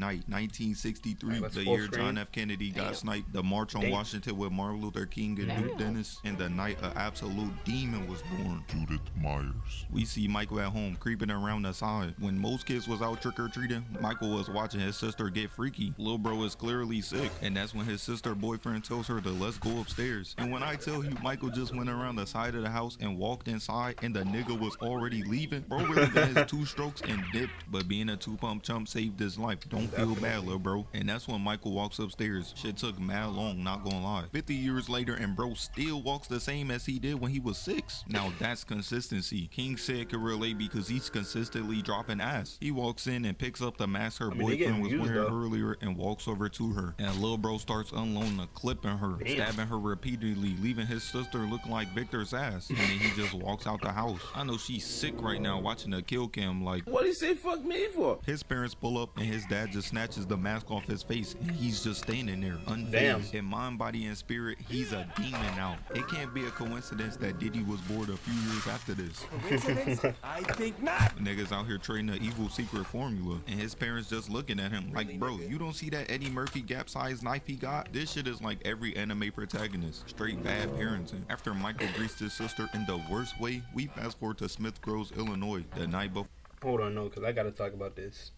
night, 1963, Right, the full year screen. John F. Kennedy got Damn. sniped, the March on Damn. Washington with Martin Luther King and Duke Dennis, and the night an absolute demon was born. Judith Myers. We see Michael at home creeping around the side. When most kids was out trick-or-treating, Michael was watching his sister get freaky. Lil bro is clearly sick, and that's when his sister boyfriend tells her to let's go upstairs. And when I tell you Michael just went around the side of the house and walked inside and the nigga was already leaving, bro really got his 2 strokes and dipped. But being a 2-pump chump saved his life. Don't feel bad, lil bro. And that's when Michael walks upstairs. Shit took mad long, not gonna lie. 50 years later and bro still walks the same as he did when he was 6. Now that's consistency. King said could relate because he's consistently dropping ass. He walks in and picks up the mask her boyfriend was wearing earlier and walks over to her. And lil bro starts unloading a clip in her, stabbing her repeatedly, leaving his sister looking like Victor's ass. And then he just walks out the house. I know she's sick right now watching the kill cam like, what did he say fuck me for? his parents pull up and his dad just snatches the mask off his face and he's just standing there unfazed. In mind, body, and spirit, he's a demon now. It can't be a coincidence that Diddy was bored a few years after this. Coincidence? I think not. Niggas out here trading the evil secret formula and his parents just looking at him like, bro, you don't see that Eddie Murphy gap size knife he got? This shit is like every anime protagonist. Straight bad parenting. After Michael greased his sister in the worst way, we fast forward to Smith Groves, Illinois, the night before. Hold on, no, because I gotta talk about this.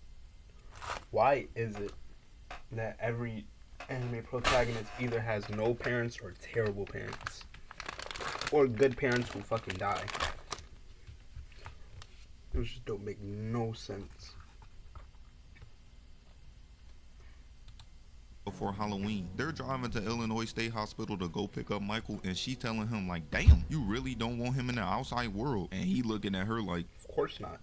Why is it that every anime protagonist either has no parents or terrible parents? Or good parents who fucking die? It just don't make no sense. Before Halloween, they're driving to Illinois State Hospital to go pick up Michael, and she telling him like, damn, you really don't want him in the outside world? And he looking at her like, of course not.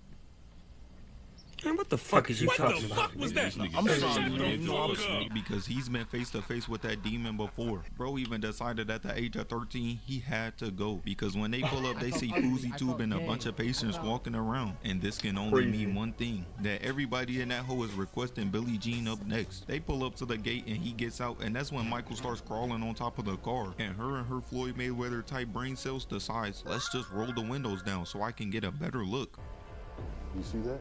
Man, what the fuck is you talking about? What the fuck was that? I'm sorry, because he's been face to face with that demon before. Bro even decided at the age of 13 he had to go because when they pull up they see Fousey Tube and a bunch of patients walking around, and this can only mean one thing, that everybody in that hole is requesting Billie Jean up next. They pull up to the gate and he gets out, and that's when Michael starts crawling on top of the car, and her Floyd Mayweather type brain cells decides, let's just roll the windows down so I can get a better look. You see that?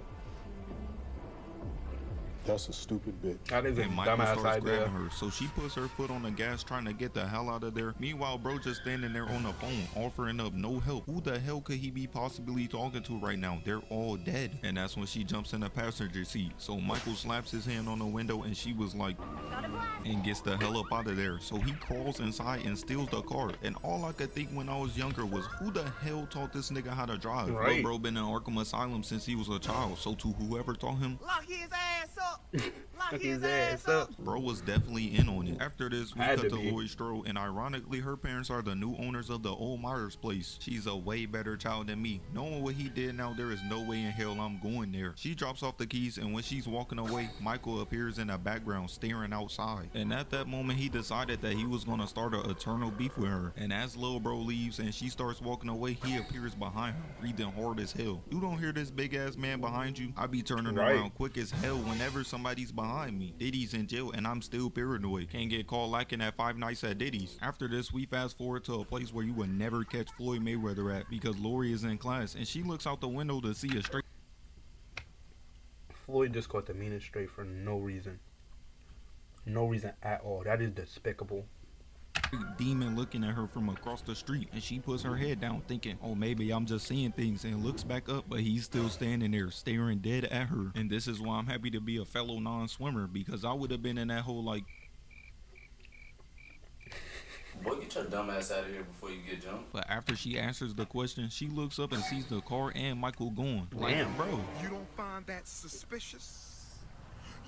That's a stupid bitch. That is a And Michael dumbass starts idea. grabbing her, so she puts her foot on the gas trying to get the hell out of there. Meanwhile, bro just standing there on the phone offering up no help. Who the hell could he be possibly talking to right now? They're all dead. And that's when she jumps in the passenger seat. So Michael slaps his hand on the window and she was like, and gets the hell up out of there. So he crawls inside and steals the car. And all I could think when I was younger was, who the hell taught this nigga how to drive? Right. Bro been in Arkham Asylum since he was a child. So to whoever taught him, Lock his ass up. Lock his ass up. bro was definitely in on it. After this, we Had cut to to be. Lloyd Strode, and ironically, her parents are the new owners of the old Myers place. She's a way better child than me. Knowing what he did now, there is no way in hell I'm going there. She drops off the keys, and when she's walking away, Michael appears in the background staring outside. And at that moment, he decided that he was gonna start an eternal beef with her. And as Lil Bro leaves and she starts walking away, he appears behind her, breathing hard as hell. You don't hear this big ass man behind you? I be turning Right. around quick as hell whenever somebody's behind me. Diddy's in jail and I'm still paranoid. Can't get caught lacking at 5 nights at Diddy's. After this, we fast forward to a place where you would never catch Floyd Mayweather at because Lori is in class and she looks out the window to see a straight Floyd just caught the meanest straight for no reason. No reason at all. That is despicable. demon looking at her from across the street, and she puts her head down thinking, oh, maybe I'm just seeing things, and looks back up, but he's still standing there staring dead at her. And this is why I'm happy to be a fellow non-swimmer, because I would have been in that whole like, boy, get your dumb ass out of here before you get jumped. but after she answers the question, she looks up and sees the car and Michael gone. Like, Damn. bro. You don't find that suspicious?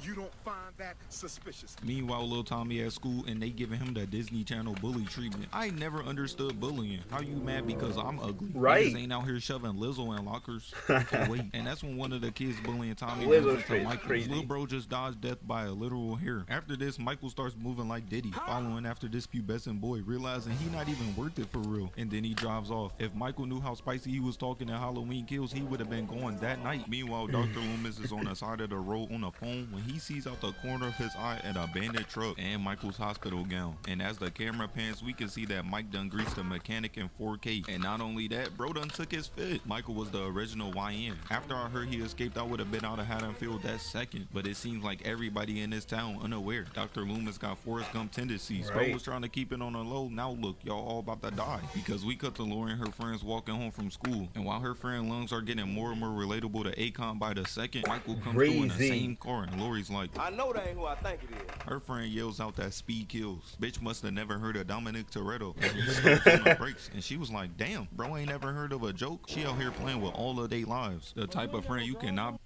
You don't find that suspicious? Meanwhile, little Tommy at school, and they giving him the Disney Channel bully treatment. I never understood bullying. How you mad because I'm ugly? Right. Niggas ain't out here shoving Lizzo in lockers. Oh, wait. And that's when one of the kids bullying Tommy Lizzo's runs into crazy- Michael. crazy. Little bro just dodged death by a literal hair. After this, Michael starts moving like Diddy, following after this pubescent boy, realizing he not even worth it for real. And then he drives off. If Michael knew how spicy he was talking at Halloween Kills, he would have been gone that night. Meanwhile, Dr. Loomis is on the side of the road on the phone when he sees out the corner of his eye an abandoned truck and Michael's hospital gown. And as the camera pans, we can see that Mike done greased the mechanic in 4K. And not only that, bro done took his fit. Michael was the original YN. After I heard he escaped, I would have been out of Haddonfield that second. But it seems like everybody in this town unaware. Dr. Loomis got Forrest Gump tendencies. Bro was trying to keep it on the low. Now look, y'all all about to die. Because we cut to Lori and her friends walking home from school. And while her friend lungs are getting more and more relatable to Akon by the second, Michael comes through in the same car and Lori's like, I know that ain't who I think it is. her friend yells out that speed kills. Bitch must have never heard of Dominic Toretto. And he stops on the brakes. And she was like, damn, bro ain't never heard of a joke. She out here playing with all of their lives. The type of friend you cannot.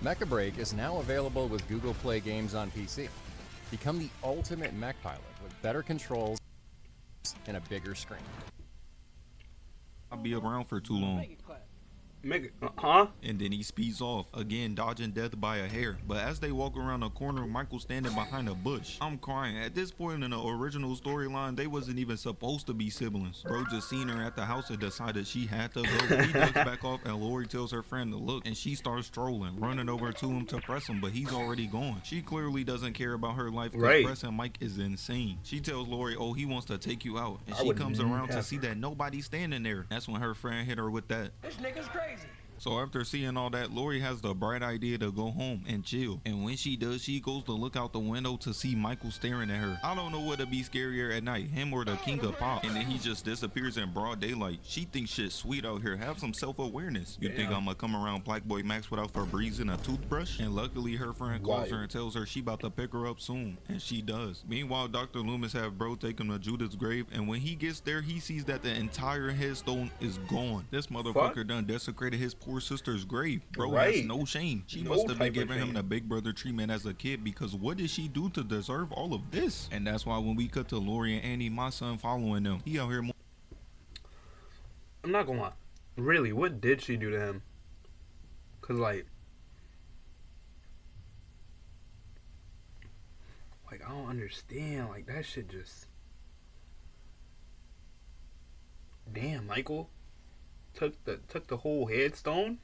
Mecha Break is now available with Google Play Games on PC. Become the ultimate mech pilot with better controls and a bigger screen. I'll be around for too long. And then he speeds off, again dodging death by a hair. But as they walk around the corner, Michael's standing behind a bush. I'm crying. At this point in the original storyline, they wasn't even supposed to be siblings. Bro just seen her at the house and decided she had to go. He ducks back off and Lori tells her friend to look, and she starts strolling, running over to him to press him, but he's already gone. She clearly doesn't care about her life because pressing Mike is insane. She tells Lori, oh, he wants to take you out, and she comes around to see that nobody's standing there. That's when her friend hit her with that. This nigga's crazy. So after seeing all that, Lori has the bright idea to go home and chill. And when she does, she goes to look out the window to see Michael staring at her. I don't know what would be scarier at night, him or the king of pop. And then he just disappears in broad daylight. She thinks shit's sweet out here. Have some self-awareness. You think I'm gonna come around Black Boy Max without Febreze and a toothbrush? And luckily her friend calls her and tells her she about to pick her up soon. And she does. Meanwhile, Dr. Loomis have bro take him to Judith's grave. And when he gets there, he sees that the entire headstone is gone. This motherfucker done desecrated his poor sister's grave. Bro has no shame. She must have been giving him the big brother treatment as a kid, because what did she do to deserve all of this? And that's why when we cut to Lori and Annie, my son following them, he out here more. I'm not gonna lie. Really, what did she do to him? Cause like I don't understand. Like that shit just. Damn, Michael took the whole headstone.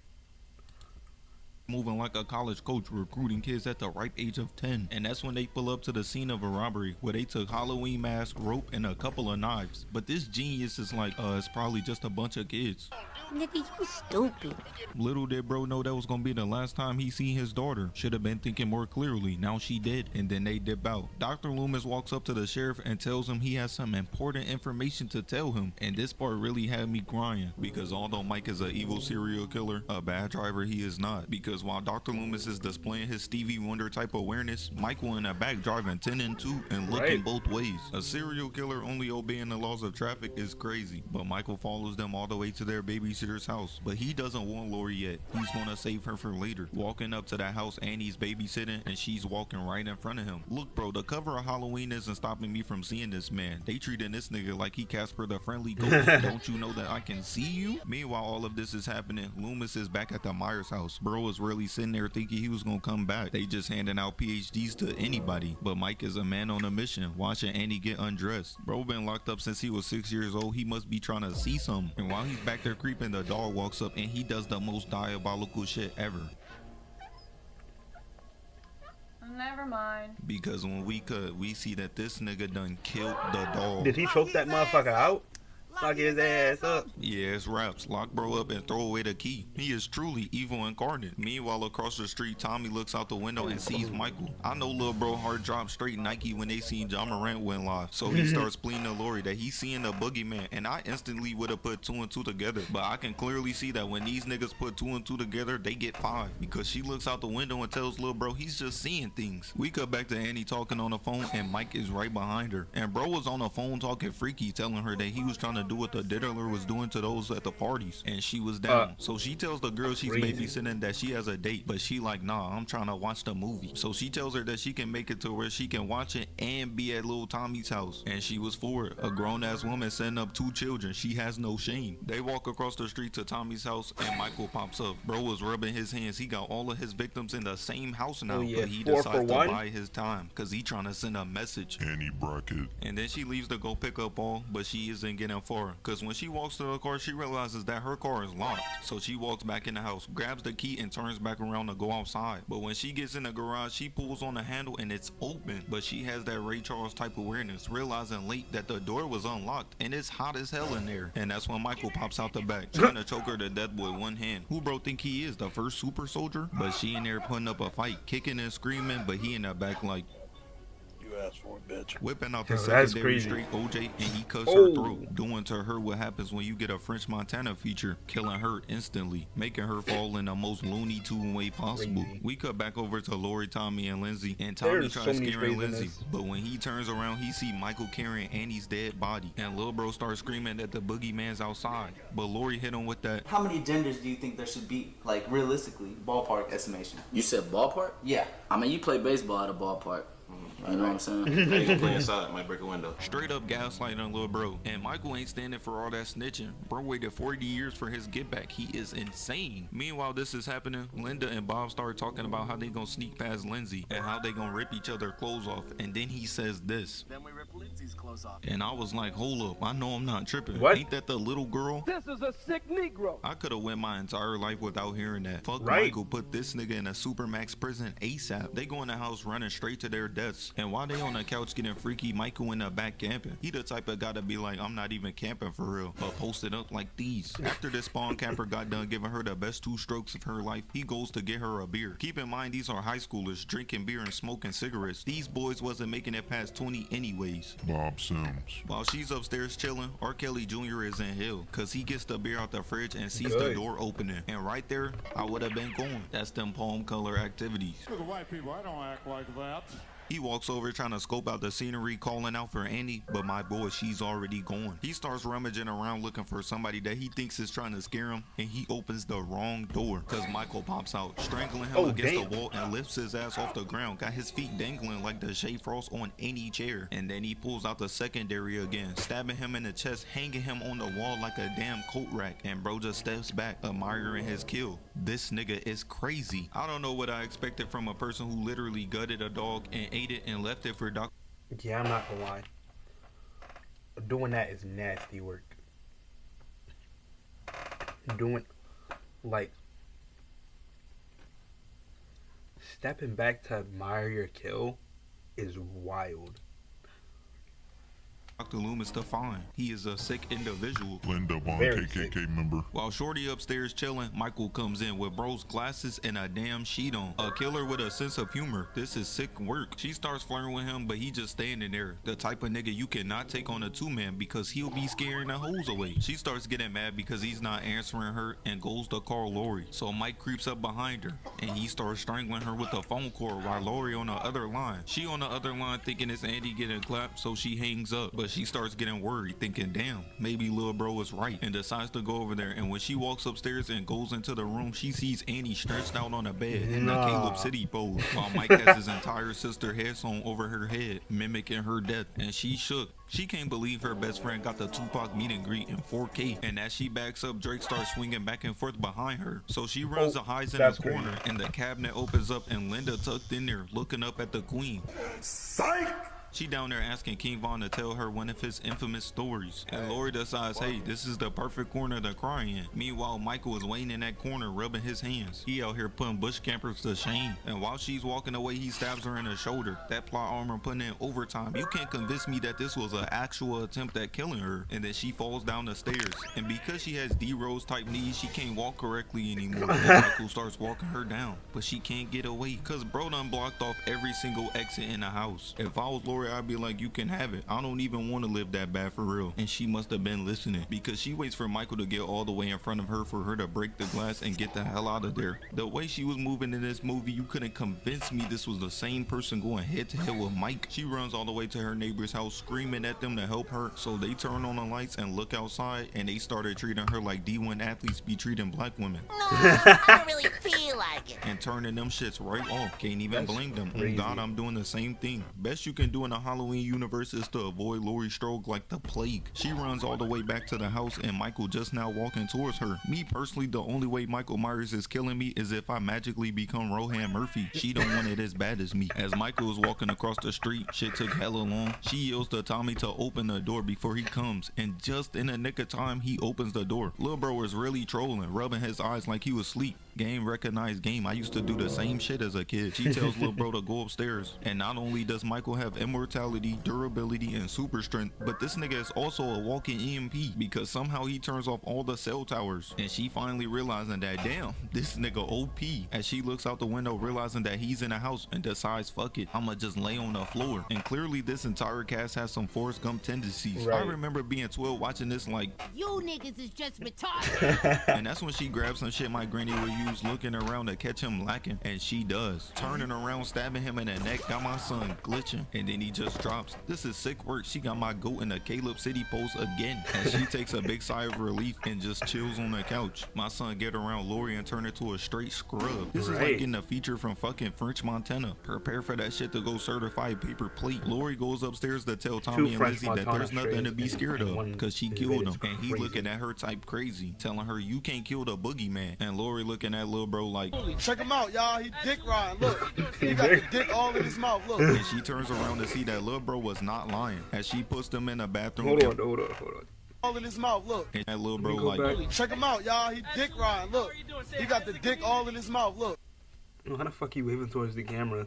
Moving like a college coach, recruiting kids at the ripe age of 10. And that's when they pull up to the scene of a robbery where they took Halloween mask, rope, and a couple of knives. But this genius is like, it's probably just a bunch of kids. Nigga, you stupid. Little did bro know that was gonna be the last time he seen his daughter. Should have been thinking more clearly. Now she did. And then they dip out. Dr. Loomis walks up to the sheriff and tells him he has some important information to tell him. And this part really had me crying, because although Mike is an evil serial killer, a bad driver he is not. Because while Dr. Loomis is displaying his Stevie Wonder type awareness, Michael in the back driving 10 and 2 and looking both ways. A serial killer only obeying the laws of traffic is crazy. But Michael follows them all the way to their babysitter's house. But he doesn't want Lori yet. He's gonna save her for later. Walking up to that house, Annie's babysitting and she's walking right in front of him. Look bro, the cover of Halloween isn't stopping me from seeing this man. They treating this nigga like he Casper the Friendly Ghost. Don't you know that I can see you? Meanwhile, all of this is happening. Loomis is back at the Myers house. Bro is really sitting there thinking he was gonna come back. They just handing out PhDs to anybody. But Mike is a man on a mission, watching Annie get undressed. Bro been locked up since he was 6 years old. He must be trying to see something. And while he's back there creeping, the dog walks up and he does the most diabolical shit ever. Never mind. Because when we cut, we see that this nigga done killed the dog. Did he choke that motherfucker out? Lock his ass up. Yeah, it's raps. Lock bro up and throw away the key. He is truly evil incarnate. Meanwhile, across the street, Tommy looks out the window and sees Michael. I know little bro heart dropped straight Nike when they seen John Morant went live. So he starts pleading to Lori that he's seeing the boogeyman. And I instantly would have put 2 and 2 together. But I can clearly see that when these niggas put 2 and 2 together, they get 5. Because she looks out the window and tells little bro he's just seeing things. We cut back to Annie talking on the phone and Mike is right behind her. And bro was on the phone talking freaky, telling her that he was trying to do what the diddler was doing to those at the parties, and she was down. So she tells the girl she's babysitting that she has a date, but she like, nah, I'm trying to watch the movie. So she tells her that she can make it to where she can watch it and be at little Tommy's house, and she was for it. A grown-ass woman setting up 2 children. She has no shame. They walk across the street to Tommy's house and Michael pops up. Bro was rubbing his hands. He got all of his victims in the same house now, but he decides to buy his time because he trying to send a message. Annie Brockett. And then she leaves to go pick up all, but she isn't getting far. far, because when she walks to the car, she realizes that her car is locked. So she walks back in the house, grabs the key, and turns back around to go outside. But when she gets in the garage, she pulls on the handle and it's open. But she has that Ray Charles type awareness, realizing late that the door was unlocked and it's hot as hell in there. And that's when Michael pops out the back, trying to choke her to death with one hand. Who bro think he is, the first super soldier? But she in there putting up a fight, kicking and screaming, but he in the back like, You asked for it, bitch. whipping out the Yo, that's secondary crazy. straight OJ, and he cuts Oh. her throat, doing to her what happens when you get a French Montana feature, killing her instantly, making her fall in the most Looney Tune way possible. Crazy. We cut back over to Lori, Tommy, and Lindsay, and Tommy There's tries so many scaring sprays in Lindsay, this. but when he turns around, he see Michael carrying Annie's dead body, and Lil Bro starts screaming that the boogeyman's outside, but Lori hit him with that. How many genders do you think there should be, like realistically, ballpark estimation? You said ballpark? Yeah. I mean, you play baseball at a ballpark. You know what I'm saying? Hey, you play inside, might break a window. Straight up gaslighting Lil Bro. And Michael ain't standing for all that snitching. Bro waited 40 years for his get back. He is insane. Meanwhile, this is happening. Linda and Bob start talking about how they gonna sneak past Lindsay and how they gonna rip each other clothes off. And then he says this. Then we rip Lindsay's clothes off. And I was like, hold up, I know I'm not tripping. What? Ain't that the little girl? This is a sick Negro. I could have went my entire life without hearing that. Fuck Right. Michael, put this nigga in a supermax prison ASAP. They go in the house running straight to their deaths. And while they on the couch getting freaky, Michael in the back camping. He the type of guy to be like, I'm not even camping for real, but posted up like these. After this spawn camper got done giving her the best 2 strokes of her life, he goes to get her a beer. Keep in mind, these are high schoolers drinking beer and smoking cigarettes. These boys wasn't making it past 20 anyways. Bob Sims. While she's upstairs chilling, R. Kelly Jr. is in hell because he gets the beer out the fridge and sees the Good. door opening. And right there, I would have been going. That's them palm color activities. Look at white people, I don't act like that. He walks over trying to scope out the scenery, calling out for Annie, but my boy, she's already gone. He starts rummaging around looking for somebody that he thinks is trying to scare him, and he opens the wrong door because Michael pops out, strangling him Oh, against damn. the wall and lifts his ass off the ground, got his feet dangling like the Shea Frost on any chair. And then he pulls out the secondary again, stabbing him in the chest, hanging him on the wall like a damn coat rack, and bro just steps back, admiring his kill. This nigga is crazy. I don't know what I expected from a person who literally gutted a dog and ate it and left it for Dr. Yeah, I'm not gonna lie. Doing that is nasty work. Doing, like, stepping back to admire your kill is wild. Dr. Loomis to find. He is a sick individual. Linda Bond, Very KKK member. While Shorty upstairs chilling, Michael comes in with bro's glasses and a damn sheet on. A killer with a sense of humor. This is sick work. She starts flirting with him, but he just standing there. The type of nigga you cannot take on a 2-man because he'll be scaring the hoes away. She starts getting mad because he's not answering her and goes to call Lori. So Mike creeps up behind her and he starts strangling her with the phone cord while Lori on the other line. She on the other line thinking it's Andy getting clapped, so she hangs up. But she starts getting worried, thinking, damn, maybe Lil Bro is right, and decides to go over there. And when she walks upstairs and goes into the room, she sees Annie stretched out on a bed in the Nah. Caleb City pose, while Mike has his entire sister head sewn over her head, mimicking her death. And she shook. She can't believe her best friend got the Tupac meet and greet in 4K. And as she backs up, Drake starts swinging back and forth behind her. So she runs and hides in the that's corner, crazy. and the cabinet opens up, and Linda tucked in there, looking up at the queen. Psych! She down there asking King Von to tell her one of his infamous stories. And Lori decides, hey, this is the perfect corner to cry in. Meanwhile, Michael is waiting in that corner, rubbing his hands. He out here putting bush campers to shame. And while she's walking away, he stabs her in the shoulder. That plot armor putting in overtime. You can't convince me that this was an actual attempt at killing her. And then she falls down the stairs. And because she has D-Rose type knees, she can't walk correctly anymore. And Michael starts walking her down. But she can't get away because bro done blocked off every single exit in the house. If I was Lori, I'd be like, you can have it. I don't even want to live that bad for real. And she must have been listening because she waits for Michael to get all the way in front of her for her to break the glass and get the hell out of there. The way she was moving in this movie, you couldn't convince me this was the same person going head to head with Mike. She runs all the way to her neighbor's house screaming at them to help her. So they turn on the lights and look outside, and they started treating her like D1 athletes be treating black women. No, I don't really feel like watching. and turning them shits right off. Can't even That's blame them. Oh crazy. God, I'm doing the same thing. Best you can do in the Halloween universe is to avoid Laurie Strode like the plague. She runs all the way back to the house and Michael just now walking towards her. Me personally, the only way Michael Myers is killing me is if I magically become Rohan Murphy. She don't want it as bad as me. As Michael is walking across the street, shit took hella long. She yells to Tommy to open the door before he comes, and just in the nick of time, he opens the door. Lil bro is really trolling, rubbing his eyes like he was asleep. Game recognized game. I used to do the same shit as a kid. She tells Lil bro to go upstairs. And not only does Michael have immortality, durability, and super strength, but this nigga is also a walking EMP because somehow he turns off all the cell towers. And she finally realizing that, damn, this nigga OP. As she looks out the window realizing that he's in the house and decides, fuck it, I'ma just lay on the floor. And clearly this entire cast has some Forrest Gump tendencies. I remember being 12 watching this like, You niggas is just retarded. and that's when she grabs some shit my granny would use looking around to catch him lacking, and she does. Turning around, stabbing him in the neck, got my son glitching, and then he just drops. This is sick work. She got my goat in the Caleb City post again, and she takes a big sigh of relief and just chills on the couch. My son get around Lori and turn into a straight scrub. This is like getting a feature from fucking French Montana. Prepare for that shit to go certified paper plate. Lori goes upstairs to tell Tommy and Lizzie that there's nothing to be scared of because she killed him, and he looking at her type crazy, telling her you can't kill the boogeyman. And Lori looking at Lil bro like, Check him out, y'all. He dick riding. Look, he got the dick all in his mouth. Look. and she turns around to see that Lil bro was not lying as she puts them in the bathroom. Hold on. All in his mouth. Look. And that Lil bro like, Check him out, y'all. He dick riding. Look, he got the dick all in his mouth. Look. How the fuck you waving towards the camera?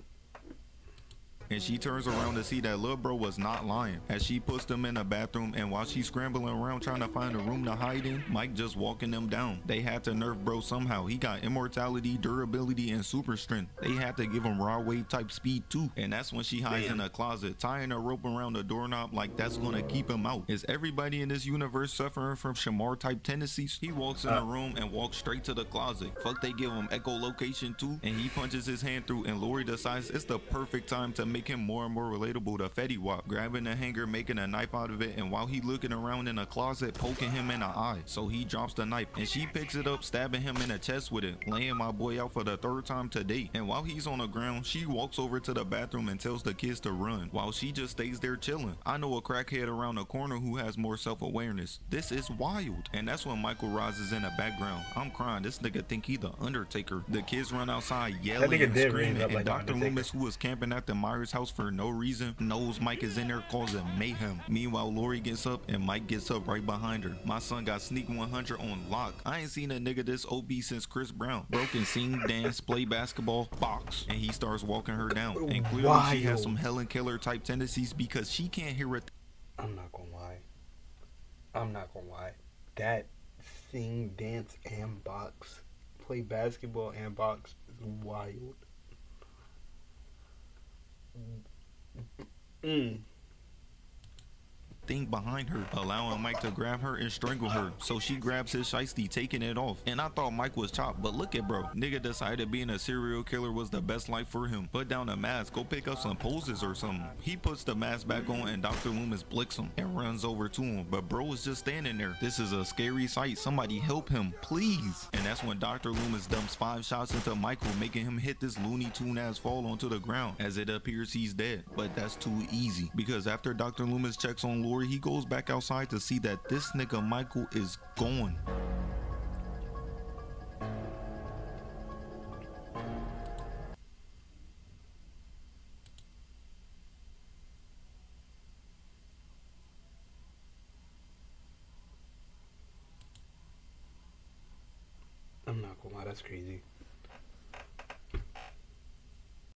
and she turns around to see that Lil bro was not lying as she puts them in the bathroom, and while she's scrambling around trying to find a room to hide in, Mike just walking them down. They had to nerf bro somehow. He got immortality, durability, and super strength. They had to give him raw wave type speed too, and that's when she hides in a closet, tying a rope around the doorknob like that's gonna keep him out. Is everybody in this universe suffering from Shamar type tendencies? He walks in the room and walks straight to the closet. Fuck, they give him echolocation too, and he punches his hand through, and Lori decides it's the perfect time to make him more and more relatable to Fetty Wap, grabbing a hanger, making a knife out of it, and while he looking around in a closet, poking him in the eye. So he drops the knife, and she picks it up, stabbing him in the chest with it, laying my boy out for the third time today. And while he's on the ground, she walks over to the bathroom and tells the kids to run, while she just stays there chilling. I know a crackhead around the corner who has more self-awareness. This is wild. And that's when Michael rises in the background. I'm crying. This nigga think he the Undertaker. The kids run outside yelling and screaming, and Dr. Loomis, who was camping at the Myers house for no reason, knows Mike is in there causing mayhem. Meanwhile, Lori gets up and Mike gets up right behind her. My son got Sneak 100 on lock. I ain't seen a nigga this OP since Chris Brown. Broken, sing, dance, play basketball, box, and he starts walking her down. And clearly she has some Helen Keller type tendencies because she can't hear it. I'm not gonna lie. That sing, dance, and box, play basketball and box is wild. Thing behind her, allowing Mike to grab her and strangle her. So she grabs his shiesty, taking it off. And I thought Mike was chopped, but look at bro. Nigga decided being a serial killer was the best life for him. Put down a mask, go pick up some poses or something. He puts the mask back on and Dr. Loomis blicks him and runs over to him. But bro is just standing there. This is a scary sight. Somebody help him, please. And that's when Dr. Loomis dumps 5 shots into Michael, making him hit this Looney Tune ass fall onto the ground as it appears he's dead. But that's too easy because after Dr. Loomis checks on Lori, he goes back outside to see that this nigga Michael is gone. I'm not gonna lie, that's crazy.